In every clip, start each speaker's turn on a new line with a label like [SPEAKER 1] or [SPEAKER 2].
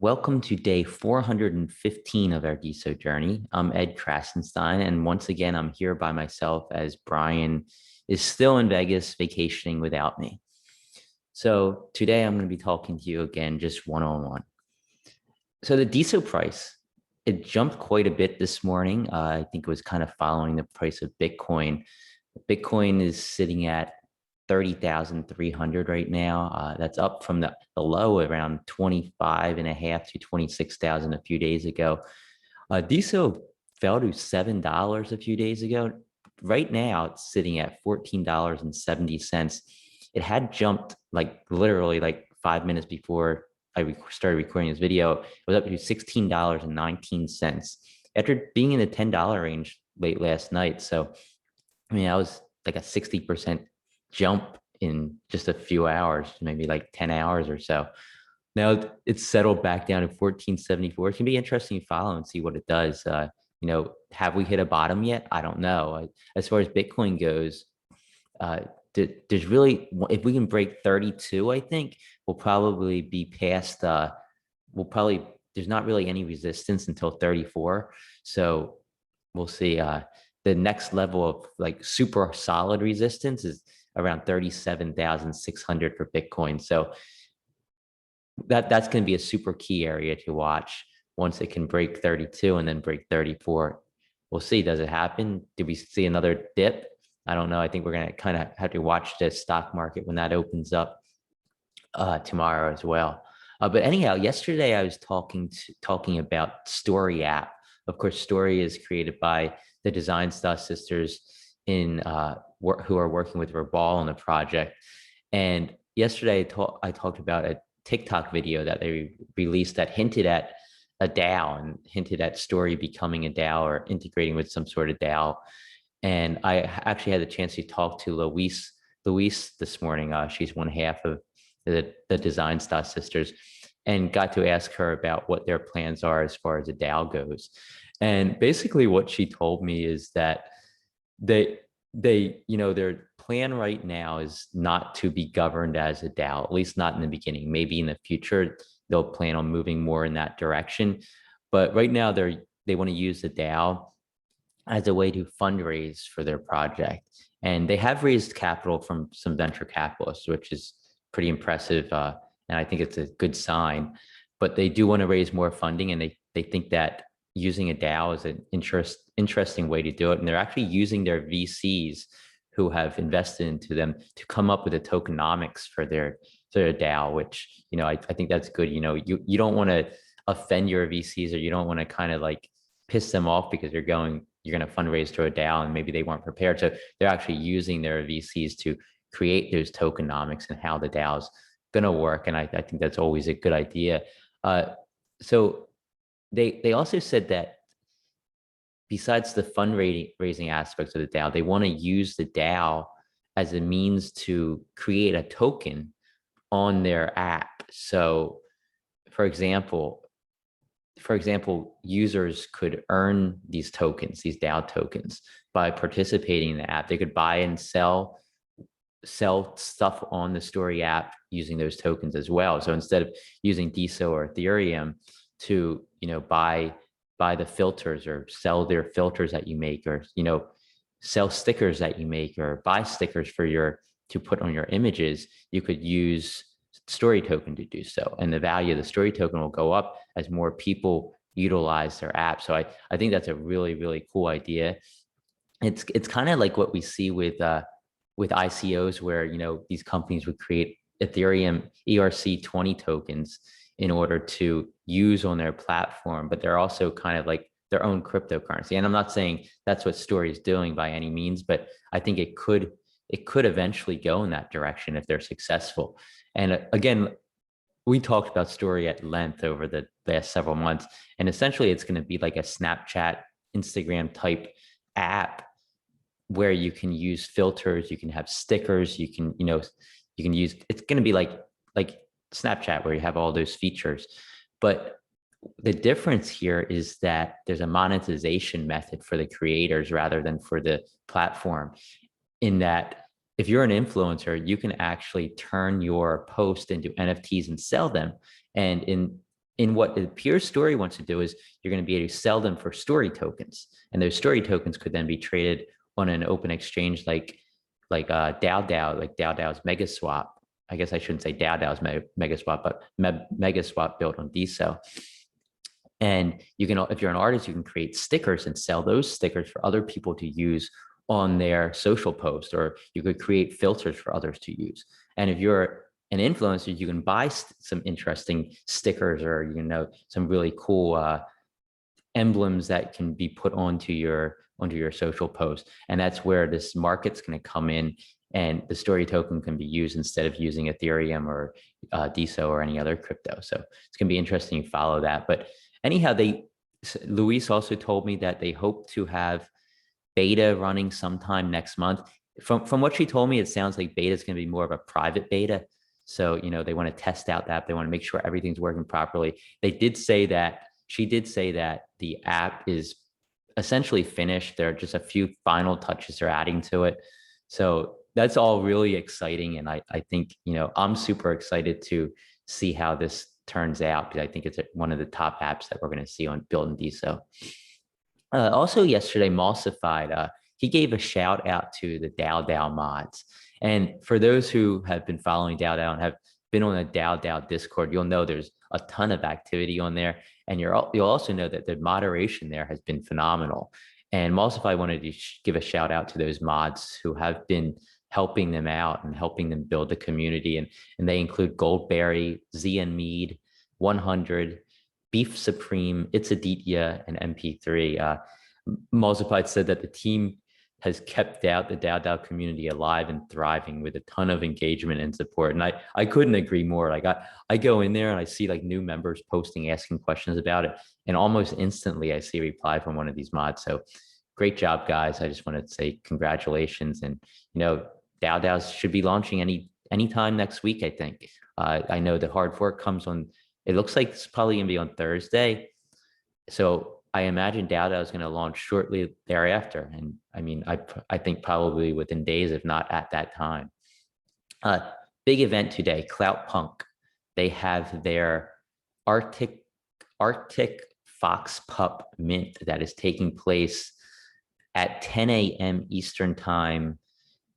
[SPEAKER 1] Welcome to day 415 of our DeSo journey. I'm Ed Krasenstein, and once again, I'm here by myself as Brian is still in Vegas vacationing without me. So today I'm going to be talking to you again, just one-on-one. So the DeSo price, it jumped quite a bit this morning. I think it was kind of following the price of Bitcoin. Bitcoin is sitting at 30,300 right now. That's up from the low around 25 and a half to 26,000 a few days ago. DeSo fell to $7 a few days ago. Right now, it's sitting at $14.70. It had jumped like literally like 5 minutes before I started recording this video. It was up to $16.19 after being in the $10 range late last night. So, I mean, that was like a 60% jump in just a few hours, maybe like 10 hours or so. Now it's settled back down to 1474. It can be interesting to follow and see what it does. Have we hit a bottom yet? I don't know. As far as Bitcoin goes, uh, there's really, if we can break 32, I think we'll probably be past, there's not really any resistance until 34. So we'll see. The next level of like super solid resistance is around 37,600 for Bitcoin. So that's going to be a super key area to watch once it can break 32 and then break 34. We'll see. Does it happen? Do we see another dip? I don't know. I think we're going to kind of have to watch the stock market when that opens up tomorrow as well. But anyhow, yesterday I was talking about Stori app. Of course, Stori is created by the Designsta sisters who are working with Verbal on the project. And yesterday I talked about a TikTok video that they released that hinted at a DAO and hinted at Stori becoming a DAO or integrating with some sort of DAO. And I actually had the chance to talk to Louise this morning. She's one half of the Designsta sisters, and got to ask her about what their plans are as far as the DAO goes. And basically what she told me is that their plan right now is not to be governed as a DAO, at least not in the beginning. Maybe in the future, they'll plan on moving more in that direction. But right now they want to use the DAO as a way to fundraise for their project. And they have raised capital from some venture capitalists, which is pretty impressive. And I think it's a good sign, but they do want to raise more funding, and they think that using a DAO is an interesting way to do it. And they're actually using their VCs who have invested into them to come up with the tokenomics for their DAO, which, I think that's good. You don't want to offend your VCs, or you don't want to kind of like piss them off because you're going to fundraise to a DAO and maybe they weren't prepared. So they're actually using their VCs to create those tokenomics and how the DAO is going to work. And I think that's always a good idea. So they also said that besides the fundraising aspects of the DAO, they want to use the DAO as a means to create a token on their app. So for example, users could earn these tokens, these DAO tokens, by participating in the app. They could buy and sell stuff on the Stori app using those tokens as well. So instead of using DeSo or Ethereum to, buy the filters or sell their filters that you make, or, sell stickers that you make, or buy stickers to put on your images, you could use Stori token to do so. And the value of the Stori token will go up as more people utilize their app. So I think that's a really, really cool idea. It's kind of like what we see with ICOs, where, these companies would create Ethereum ERC20 tokens in order to use on their platform, but they're also kind of like their own cryptocurrency. And I'm not saying that's what Stori is doing by any means, but I think it could eventually go in that direction if they're successful. And again, we talked about Stori at length over the last several months, and essentially it's going to be like a Snapchat, Instagram type app where you can use filters, you can have stickers, you can use, it's going to be like Snapchat, where you have all those features. But the difference here is that there's a monetization method for the creators rather than for the platform, in that if you're an influencer, you can actually turn your post into NFTs and sell them. And in what it appears Stori wants to do is you're going to be able to sell them for Stori tokens, and those Stori tokens could then be traded on an open exchange DAO, like DAO's Mega Swap. I guess I shouldn't say DAO's Mega Swap, but Mega Swap built on DeSo. And you can, if you're an artist, you can create stickers and sell those stickers for other people to use on their social post, or you could create filters for others to use. And if you're an influencer, you can buy some interesting stickers, or some really cool emblems that can be put onto your social post. And that's where this market's going to come in, and the Stori token can be used instead of using Ethereum or DeSo or any other crypto. So it's going to be interesting to follow that. But anyhow, Louise also told me that they hope to have beta running sometime next month. From what she told me, it sounds like beta is going to be more of a private beta. So, they want to test out that. They want to make sure everything's working properly. She did say that the app is essentially finished. There are just a few final touches they're adding to it. So that's all really exciting. And I think, I'm super excited to see how this turns out, because I think it's one of the top apps that we're going to see on building DeSo. Also yesterday, Malsified, he gave a shout out to the DAO mods. And for those who have been following DAO and have been on a DAO Discord, you'll know there's a ton of activity on there. And you'll also know that the moderation there has been phenomenal. And Malsified wanted to give a shout out to those mods who have been helping them out and helping them build the community. And they include Goldberry, Zian Mead, 100, Beef Supreme, It's Aditya, and MP3. Malsified said that the team has kept the DAO community alive and thriving with a ton of engagement and support. And I couldn't agree more. Like I go in there and I see like new members posting, asking questions about it. And almost instantly I see a reply from one of these mods. So great job, guys. I just wanted to say congratulations. And, DAOs should be launching anytime next week, I think. I know the hard fork comes on, it looks like it's probably going to be on Thursday. So I imagine DAO is going to launch shortly thereafter. And I mean, I think probably within days, if not at that time. Big event today, Clout Punk. They have their Arctic Fox Pup mint that is taking place at 10 a.m. Eastern time.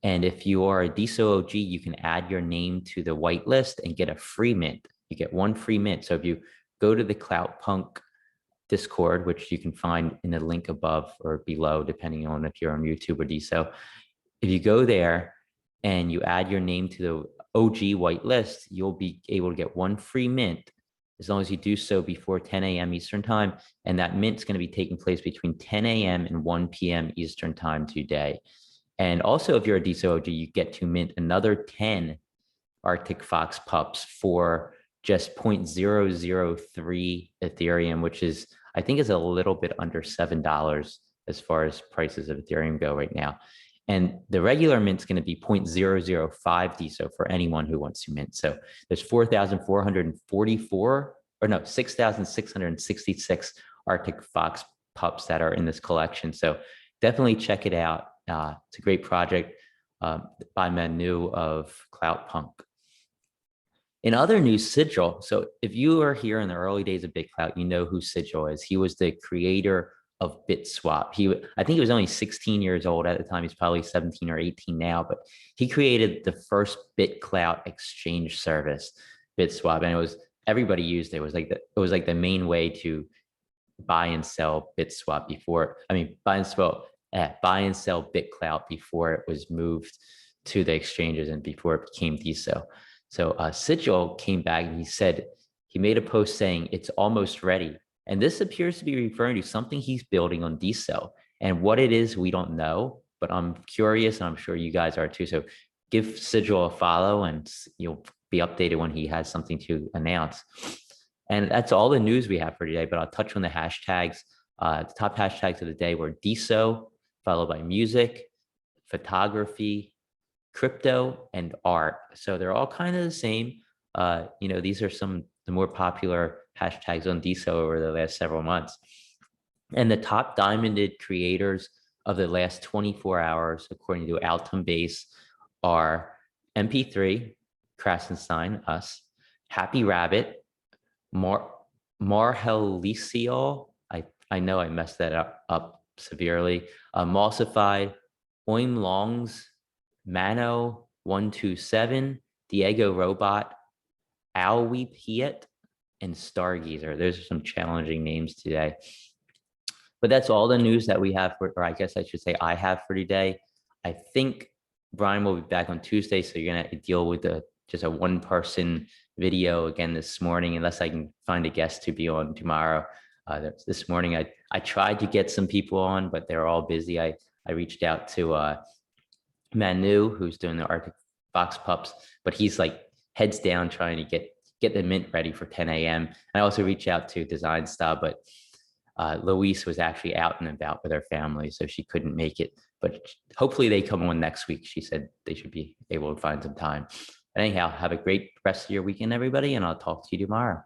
[SPEAKER 1] And if you are a DeSo OG, you can add your name to the whitelist and get a free mint. You get one free mint. So if you go to the Clout Punk Discord, which you can find in the link above or below, depending on if you're on YouTube or DeSo. If you go there and you add your name to the OG whitelist, you'll be able to get one free mint as long as you do so before 10 a.m. Eastern time. And that mint's going to be taking place between 10 a.m. and 1 p.m. Eastern time today. And also, if you're a DeSo OG, you get to mint another 10 Arctic Fox pups for just 0.003 Ethereum, which is, I think, is a little bit under $7 as far as prices of Ethereum go right now. And the regular mint is going to be 0.005 DeSo for anyone who wants to mint. So there's 6,666 Arctic Fox pups that are in this collection. So definitely check it out. It's a great project by Manu of Clout Punk. In other news, Sigil. So if you are here in the early days of BitClout, you know who Sigil is. He was the creator of BitSwap. I think he was only 16 years old at the time. He's probably 17 or 18 now, but he created the first BitClout exchange service, BitSwap, and everybody used it. It was like the main way to buy and sell BitSwap buy and sell BitClout before it was moved to the exchanges and before it became DeSo. So Sigil came back and he made a post saying it's almost ready. And this appears to be referring to something he's building on DeSo. And what it is, we don't know, but I'm curious and I'm sure you guys are too. So give Sigil a follow and you'll be updated when he has something to announce. And that's all the news we have for today, but I'll touch on the hashtags. The top hashtags of the day were DeSo, followed by music, photography, crypto, and art. So they're all kind of the same. These are some of the more popular hashtags on DeSo over the last several months. And the top diamonded creators of the last 24 hours, according to Altum Base, are MP3, Krasenstein, us, Happy Rabbit, Marheliciol. I know I messed that up severely. Emulsified, Oim Longs, Mano 127, Diego Robot, Alweep Hiet, and Stargazer. Those are some challenging names today. But that's all the news that we have for, or I guess I should say I have for today. I think Brian will be back on Tuesday, so you're gonna deal with just a one-person video again this morning, unless I can find a guest to be on tomorrow. This morning, I tried to get some people on, but they're all busy. I reached out to Manu, who's doing the Arctic Fox Pups, but he's like heads down trying to get the mint ready for 10 a.m. I also reached out to Designsta, but Louise was actually out and about with her family, so she couldn't make it. But hopefully they come on next week. She said they should be able to find some time. Anyhow, have a great rest of your weekend, everybody, and I'll talk to you tomorrow.